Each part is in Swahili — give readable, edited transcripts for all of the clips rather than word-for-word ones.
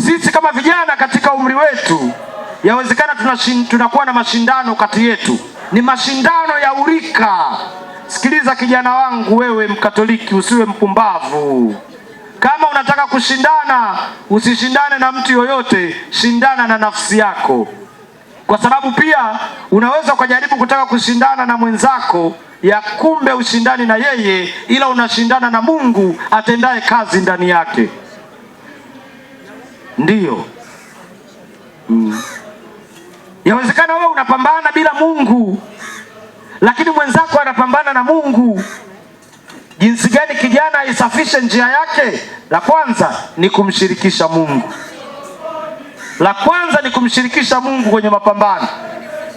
Sisi kama vijana katika umri wetu, yawezekana tunakuwa na mashindano kati yetu, ni mashindano ya urika. Sikiliza kijana wangu, wewe Mkatoliki, usiwe mpumbavu. Kama unataka kushindana, usishindane na mtu yoyote, shindana na nafsi yako, kwa sababu pia unaweza ukajaribu kutaka kushindana na mwenzako, ya kumbe ushindani na yeye, ila unashindana na Mungu atendaye kazi ndani yake. Ndiyo. Yawezekana wewe unapambana bila Mungu, lakini mwenzako anapambana na Mungu. Jinsi gani kijana aisafishe njia yake? La kwanza ni kumshirikisha Mungu. La kwanza ni kumshirikisha Mungu kwenye mapambano.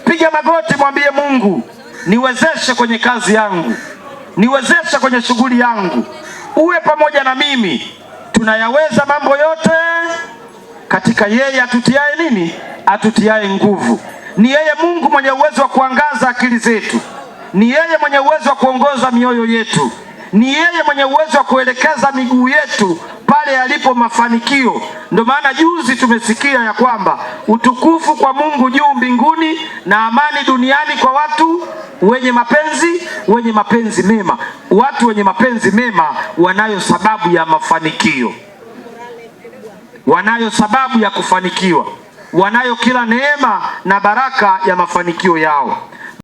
Piga magoti, mwambie Mungu, niwezeshe kwenye kazi yangu, niwezeshe kwenye shughuli yangu, uwe pamoja na mimi. Tunayaweza mambo yote katika yeye atutiaye nini? Atutiaye nguvu. Ni yeye Mungu mwenye uwezo wa kuangaza akili zetu, ni yeye mwenye uwezo wa kuongoza mioyo yetu, ni yeye mwenye uwezo wa kuelekeza miguu yetu pale yalipo mafanikio. Ndio maana juzi tumesikia ya kwamba utukufu kwa Mungu juu mbinguni na amani duniani kwa watu wenye mapenzi mema. Watu wenye mapenzi mema wanayo sababu ya mafanikio, wanayo sababu ya kufanikiwa, wanayo kila neema na baraka ya mafanikio yao.